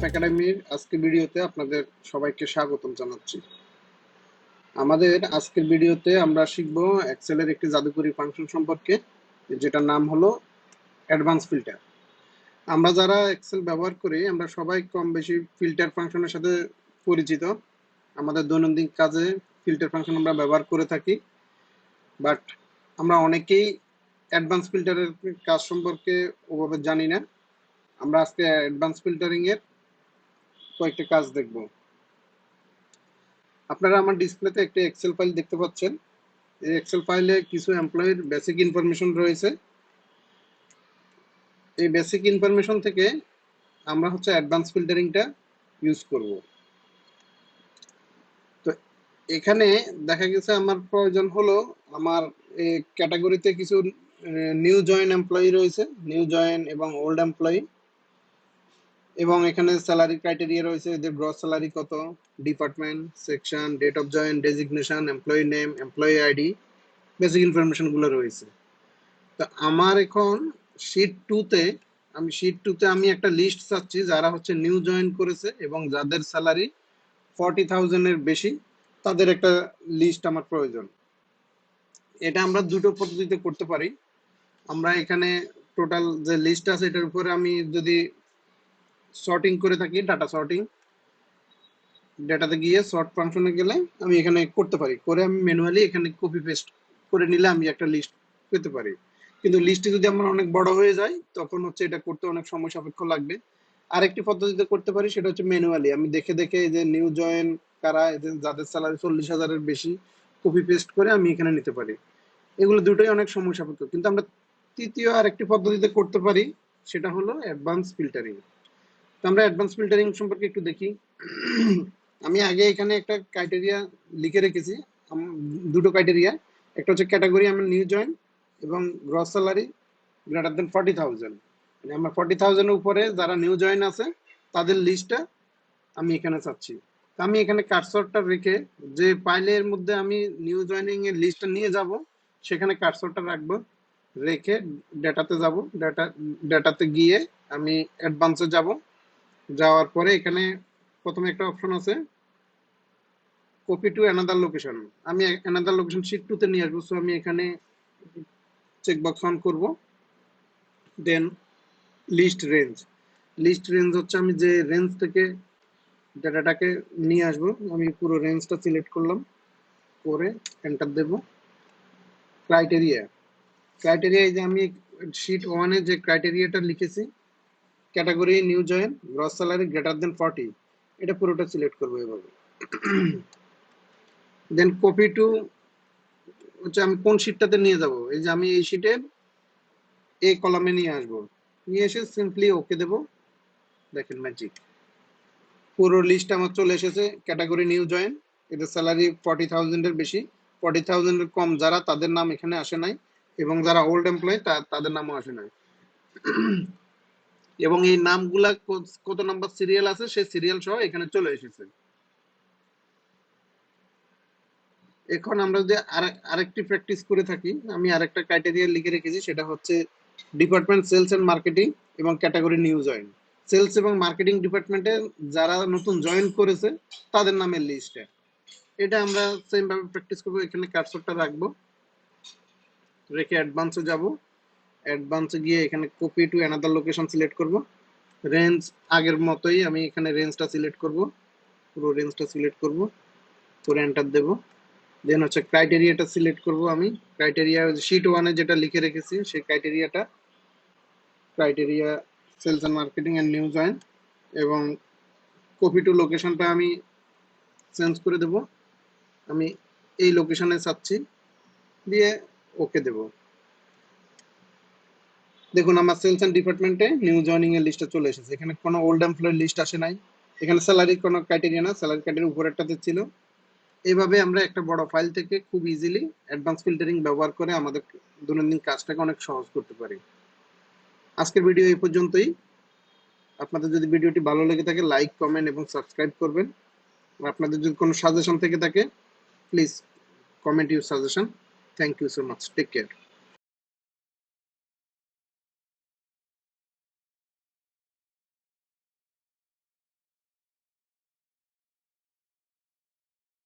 আহনাফ একাডেমির আজকের ভিডিওতে আপনাদের সবাইকে স্বাগতম জানাচ্ছি। আমাদের আজকের ভিডিওতে আমরা শিখব এক্সেলের একটি জাদুকরি ফাংশন সম্পর্কে, যেটার নাম হলো অ্যাডভান্স ফিল্টার। আমরা যারা এক্সেল ব্যবহার করি আমরা সবাই কম বেশি ফিল্টার ফাংশনের সাথে পরিচিত। আমাদের দৈনন্দিন কাজে ফিল্টার ফাংশন আমরা ব্যবহার করে থাকি, বাট আমরা অনেকেই অ্যাডভান্স ফিল্টারের কাজ সম্পর্কে ওভাবে জানি না। আমরা আজকে অ্যাডভান্স ফিল্টারিং এর কয়েকটা কাজ দেখব। আপনারা আমার ডিসপ্লেতে একটা এক্সেল ফাইল দেখতে পাচ্ছেন। এই এক্সেল ফাইলে কিছু এমপ্লয়ির বেসিক ইনফরমেশন রয়েছে। এই বেসিক ইনফরমেশন থেকে আমরা অ্যাডভান্স ফিল্টারিংটা ইউজ করব। তো এখানে দেখা গেছে আমার প্রয়োজন হলো আমার এই ক্যাটাগরিতে কিছু নিউ জয়েন এমপ্লয়ি রয়েছে, নিউ জয়েন এবং ওল্ড এমপ্লয়ি, এবং এখানে স্যালারি ক্রাইটেরিয়া রয়েছে, এদের গ্রস স্যালারি কত, department, section, date of join, designation, employee name, employee ID, basic information গুলো রয়েছে। তো আমার এখন শীট 2তে আমি একটা লিস্ট চাচ্ছি যারা নিউ জয়েন করেছে এবং যাদের স্যালারি 40,000 এর বেশি, তাদের একটা লিস্ট আমার প্রয়োজন। এটা আমরা দুটো পদ্ধতিতে করতে পারি। আমরা এখানে টোটাল যে লিস্ট আছে এটার উপরে আমি যদি সর্টিং করে থাকি, ডাটা সর্টিং, ডেটাতে গিয়ে সর্ট ফাংশনে গেলে আমি এখানে করতে পারি, করে আমি ম্যানুয়ালি এখানে কপি পেস্ট করে নিলে আমি একটা লিস্ট পেতে পারি। কিন্তু লিস্টে যদি আমার অনেক বড় হয়ে যায় তখন এটা করতে অনেক সময় সাপেক্ষ লাগবে। আরেকটি পদ্ধতিতে করতে পারি, সেটা ম্যানুয়ালি আমি দেখে দেখে যে নিউ জয়েন কারা, এদের যাদের স্যালারি 40,000 এর বেশি, কপি পেস্ট করে আমি এখানে নিতে পারি। এগুলো দুটোই অনেক সময় সাপেক্ষ। কিন্তু আমরা তৃতীয় আরেকটি পদ্ধতিতে করতে পারি, সেটা হলো অ্যাডভান্স ফিল্টারিং। তো আমরা অ্যাডভান্স ফিল্টারিং সম্পর্কে একটু দেখি। আমি আগে এখানে একটা ক্রাইটেরিয়া লিখে রেখেছি, দুটো ক্রাইটেরিয়া। একটা ক্যাটাগরি আমার নিউ জয়েন এবং গ্রস স্যালারি গ্রেটার দেন 40,000, মানে আমার 40,000 এর উপরে যারা নিউ জয়েন আছে তাদের লিস্টটা আমি এখানে চাচ্ছি। তো আমি এখানে কার্সরটা রেখে যে ফাইলের মধ্যে আমি নিউ জয়েনিং এর লিস্টটা নিয়ে যাব সেখানে কার্সরটা রাখবো, রেখে ডেটাতে যাব, ডেটাতে গিয়ে আমি অ্যাডভান্সে যাব। যাওয়ার পরে এখানে প্রথমে একটা অপশন আছে কপি টু অ্যানাদার লোকেশন, আমি অ্যানাদার লোকেশন শীট 2 তে নিয়ে আসবো। সো আমি এখানে চেকবক্স অন করব। দেন লিস্ট রেঞ্জ আমি যে রেঞ্জ থেকে ডেটাটাকে নিয়ে আসবো আমি পুরো রেঞ্জটা সিলেক্ট করলাম, করে এন্টার দেব। ক্রাইটেরিয়া এই যে আমি শীট 1 এ যে ক্রাইটেরিয়াটা লিখেছি, category new join, gross salary greater than 40, এটা পুরোটা সিলেক্ট করবো এভাবে। দেন কপি টু আমি কোন শীটটাতে নিয়ে যাব, এই যে আমি এই শীটের এই কলামে নিয়ে আসবো, নিয়ে এসে সিম্পলি ওকে দেব। দেখেন ম্যাজিক, পুরো লিস্ট আমার চলে এসেছে। ক্যাটাগরি নিউ জয়েন, এদের স্যালারি 40,000 এর বেশি, 40,000 এর কম যারা তাদের নাম এখানে আসে নাই, এবং যারা ওল্ড এমপ্লয়ি তাদের নামও আসে নাই। এবং এই নামগুলা কত নাম্বার সিরিয়াল আছে সেই সিরিয়াল সহ এখানে চলে এসেছে। এখন আমরা যদি আরেকটি প্র্যাকটিস করে থাকি, আমি আরেকটা ক্রাইটেরিয়া লিখে রেখেছি, সেটা ডিপার্টমেন্ট সেলস এন্ড মার্কেটিং এবং ক্যাটাগরি নিউ জয়েন। সেলস এবং মার্কেটিং ডিপার্টমেন্টে যারা নতুন জয়েন করেছে তাদের নামের লিস্ট। এটা আমরা সেম ভাবে প্র্যাকটিস করব। এখানে কার্সরটা রাখবো, রেখে অ্যাডভান্সে যাব। অ্যাডভান্সে গিয়ে এখানে copy to another location select করব। রেঞ্জ আগের মতোই আমি এখানে রেঞ্জটা সিলেক্ট করব, পুরো রেঞ্জটা সিলেক্ট করব, করে এন্টার দেব। দেন ক্রাইটেরিয়াটা সিলেক্ট করব। আমি ক্রাইটেরিয়া শীট 1 এ যেটা লিখে রেখেছি সেই criteria sales and marketing and new join, এবং কপি টু লোকেশনটা আমি চেঞ্জ করে দেব। আমি এই লোকেশনে চাচ্ছি, দিয়ে ওকে দেব। দেখুন আমার সেলস এন্ড ডিপার্টমেন্টে নিউ জয়েনিং এর লিস্টে চলে এসেছে। এখানে কোনো ওল্ড এমপ্লয়ি লিস্ট আসে নাই। এখানে স্যালারি কোনো ক্রাইটেরিয়া না, স্যালারি ক্রাইটেরিয়া উপরেরটাতে ছিল। এইভাবে আমরা একটা বড় ফাইল থেকে খুব ইজিলি অ্যাডভান্স ফিল্টারিং ব্যবহার করে আমাদের দৈনন্দিন কাজটাকে অনেক সহজ করতে পারি। আজকের ভিডিও এই পর্যন্তই। আপনাদের যদি ভিডিওটি ভালো লেগে থাকে লাইক, কমেন্ট এবং সাবস্ক্রাইব করবেন। আর আপনাদের যদি কোনো সাজেশন থেকে থাকে please comment your suggestion. Thank you so much, take care.